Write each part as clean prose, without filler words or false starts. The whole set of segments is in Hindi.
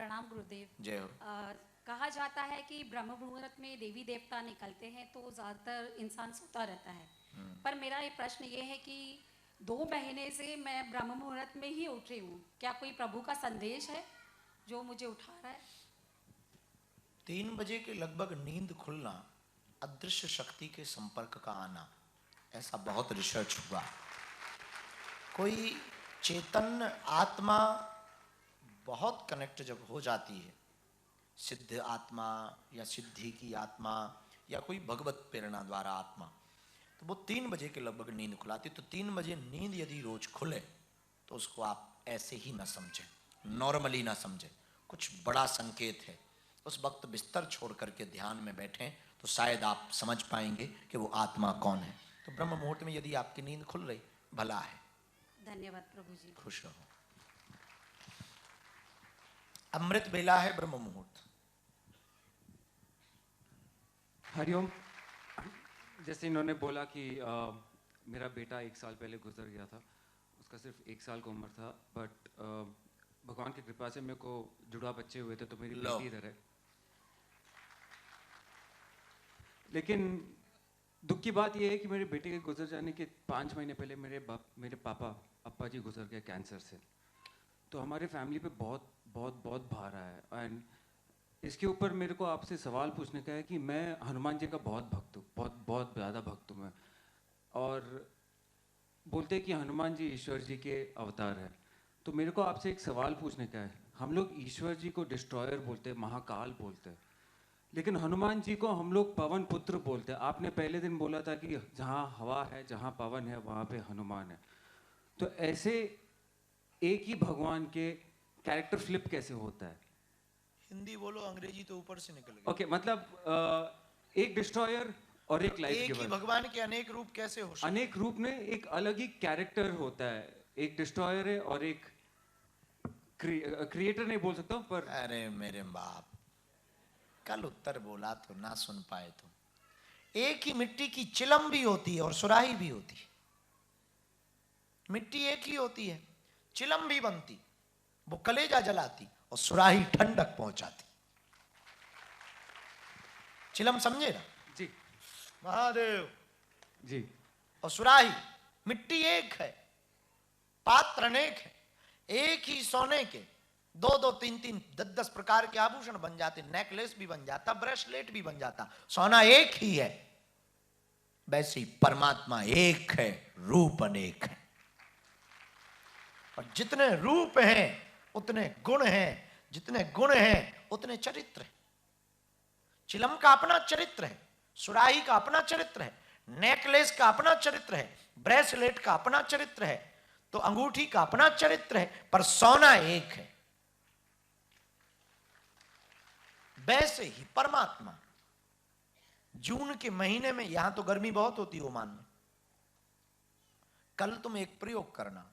प्रणाम गुरुदेव। जय हो। कहा जाता है कि ब्रह्म मुहूर्त में देवी देवता निकलते हैं तो ज़्यादातर इंसान सोता रहता है। पर मेरा ये प्रश्न ये है कि 2 महीने से मैं ब्रह्म मुहूर्त में ही उठ रही हूँ। क्या कोई प्रभु का संदेश है जो मुझे उठा रहा है? 3 बजे के लगभग नींद खुलना, अदृश्य शक्ति के संपर्क का आना, ऐसा बहुत रिसर्च हुआ। कोई चेतन आत्मा बहुत कनेक्ट जब हो जाती है, सिद्ध आत्मा या सिद्धि की आत्मा या कोई भगवत प्रेरणा द्वारा आत्मा, तो वो 3 बजे के लगभग नींद खुलाती। तो 3 बजे नींद यदि रोज खुले तो उसको आप ऐसे ही ना समझें, नॉर्मली ना समझें, कुछ बड़ा संकेत है। उस वक्त बिस्तर छोड़ करके ध्यान में बैठें तो शायद आप समझ पाएंगे कि वो आत्मा कौन है। तो ब्रह्म मुहूर्त में यदि आपकी नींद खुल रही, भला है। धन्यवाद प्रभु जी। खुश रहो। अमृत बेला है ब्रह्म मुहूर्त। हरिओम। जैसे इन्होंने बोला कि मेरा बेटा 1 साल पहले गुजर गया था, उसका सिर्फ 1 साल का उम्र था, बट भगवान की कृपा से मेरे को जुड़वा बच्चे हुए थे, तो मेरी बेटी इधर है। लेकिन दुख की बात यह है कि मेरे बेटे के गुजर जाने के 5 महीने पहले मेरे पापा जी गुजर गए कैंसर से। तो हमारे फैमिली पे बहुत बहुत बहुत भार आया है। एंड इसके ऊपर मेरे को आपसे सवाल पूछने का है कि मैं हनुमान जी का बहुत भक्त हूँ, बहुत बहुत ज़्यादा भक्त हूँ मैं। और बोलते हैं कि हनुमान जी ईश्वर जी के अवतार हैं। तो मेरे को आपसे एक सवाल पूछने का है। हम लोग ईश्वर जी को डिस्ट्रॉयर बोलते हैं, महाकाल बोलते हैं, लेकिन हनुमान जी को हम लोग पवन पुत्र बोलते हैं। आपने पहले दिन बोला था कि जहाँ हवा है, जहाँ पवन है, वहाँ पे हनुमान है। तो ऐसे एक ही भगवान के कैरेक्टर फ्लिप कैसे होता है? हिंदी बोलो, अंग्रेजी तो ऊपर से निकल गई। ओके, मतलब एक डिस्ट्रॉयर और एक लाइफ एक ही गिवर। भगवान के अनेक रूप कैसे हो सकते? अनेक रूप में एक अलग ही कैरेक्टर होता है। एक डिस्ट्रॉयर है और एक क्रिएटर नहीं बोल सकता हूँ, पर अरे मेरे बाप, कल उत्तर बोला तो ना सुन पाए तुम। एक ही मिट्टी की चिलम भी होती है और सुराही भी होती है। मिट्टी एक ही होती है, चिलम भी बनती, वो कलेजा जलाती और सुराही ठंडक पहुंचाती। चिलम समझे ना? जी महादेव जी। और सुराही, मिट्टी एक है, पात्र अनेक है। एक ही सोने के 2-2, 3-3, 10-10 प्रकार के आभूषण बन जाते, नेकलेस भी बन जाता, ब्रेसलेट भी बन जाता। सोना एक ही है। वैसे ही परमात्मा एक है, रूप अनेक है। और जितने रूप हैं उतने गुण हैं, जितने गुण हैं उतने चरित्र हैं। चिलम का अपना चरित्र है, सुराही का अपना चरित्र है, नेकलेस का अपना चरित्र है, ब्रेसलेट का अपना चरित्र है, तो अंगूठी का अपना चरित्र है, पर सोना एक है। वैसे ही परमात्मा जून के महीने में, यहां तो गर्मी बहुत होती है ओमान में, कल तुम एक प्रयोग करना,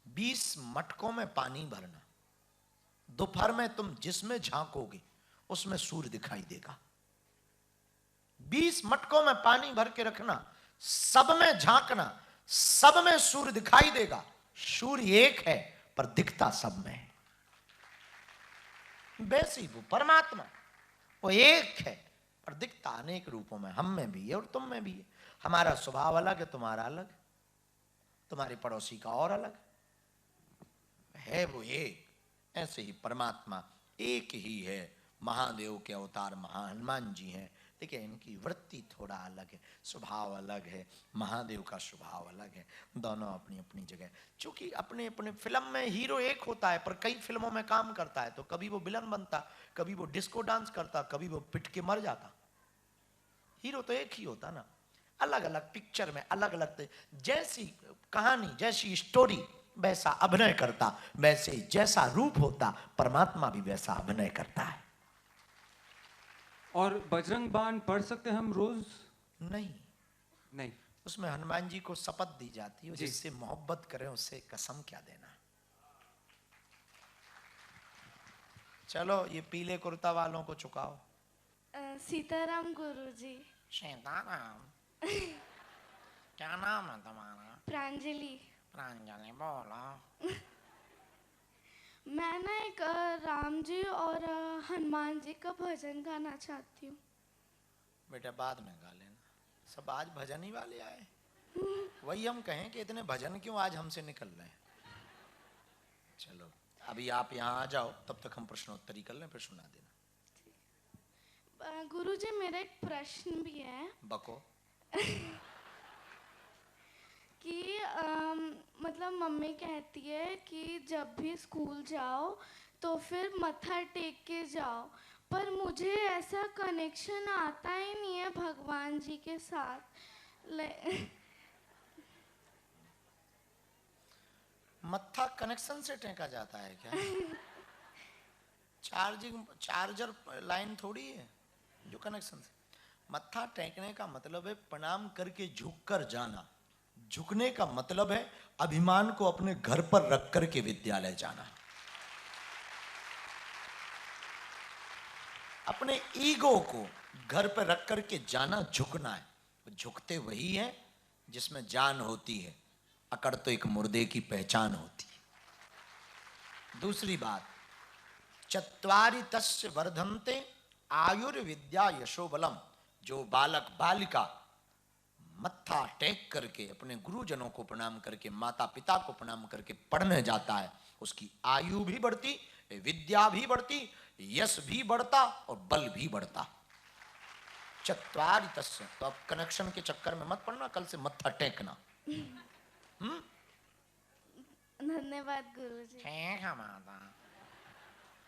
20 मटकों में पानी भरना, दोपहर में तुम जिसमें झांकोगे उसमें सूर्य दिखाई देगा। 20 मटकों में पानी भर के रखना, सब में झांकना, सब में सूर्य दिखाई देगा। सूर्य एक है पर दिखता सब में है। वैसे ही वो परमात्मा, वो एक है पर दिखता अनेक रूपों में। हम में भी है और तुम में भी है। हमारा स्वभाव अलग है, तुम्हारा अलग, तुम्हारे पड़ोसी का और अलग है। वो एक, ऐसे ही परमात्मा एक ही है। महादेव के अवतार हनुमान जी हैं, देखिए इनकी वृत्ति थोड़ा अलग है, स्वभाव अलग है। महादेव का स्वभाव अलग है। दोनों अपनी अपनी जगह, चूंकि अपने अपने फिल्म में हीरो एक होता है पर कई फिल्मों में काम करता है, तो कभी वो विलन बनता, कभी वो डिस्को डांस करता, कभी वो पिट के मर जाता। हीरो तो एक ही होता ना, अलग अलग पिक्चर में अलग अलग, जैसी कहानी जैसी स्टोरी वैसा अभिनय करता, वैसे जैसा रूप होता परमात्मा भी वैसा अभिनय करता है। और बजरंग बाण पढ़ सकते हैं हम रोज? नहीं, नहीं। उसमें हनुमान जी को शपथ दी जाती है, जिससे मोहब्बत करें उससे कसम क्या देना। चलो ये पीले कुर्ता वालों को चुकाओ। सीताराम गुरुजी। सीताराम क्या नाम है तुम्हारा? प्रांजलि। प्रांजलि बोलो। मैं ना एक राम जी और हनुमान जी का भजन गाना चाहती हूँ। बेटा बाद में गा लेना, सब आज भजन ही वाले आए। वही हम कहें कि इतने भजन क्यों आज हमसे निकल रहे हैं। चलो अभी आप यहाँ आ जाओ, तब तक हम प्रश्नोत्तरी कर लें, फिर सुना देना। गुरुजी मेरा एक प्रश्न भी है बको। कि मतलब मम्मी कहती है कि जब भी स्कूल जाओ तो फिर मत्था टेक के जाओ, पर मुझे ऐसा कनेक्शन आता ही नहीं है भगवान जी के साथ। मत्था कनेक्शन से टेका जाता है क्या? चार्जर लाइन थोड़ी है जो कनेक्शन से। मत्था टेकने का मतलब है प्रणाम करके झुककर जाना। झुकने का मतलब है अभिमान को अपने घर पर रख करके विद्यालय जाना। अपने ईगो को घर पर रख करके जाना झुकना है। झुकते वही है जिसमें जान होती है, अकड़ तो एक मुर्दे की पहचान होती है। दूसरी बात, चत्वारि तस्य वर्धन्ते आयुर्विद्या यशोबलम। जो बालक बालिका मत्था टेक करके अपने गुरुजनों को प्रणाम करके, माता पिता को प्रणाम करके पढ़ने जाता है, उसकी आयु भी बढ़ती, विद्या भी बढ़ती, यश भी बढ़ता और बल भी बढ़ता। चत्वारि तस्य। तो अब कनेक्शन के चक्कर में मत पड़ना, कल से मत्था टेकना। धन्यवाद गुरुजी। ठीक है माता।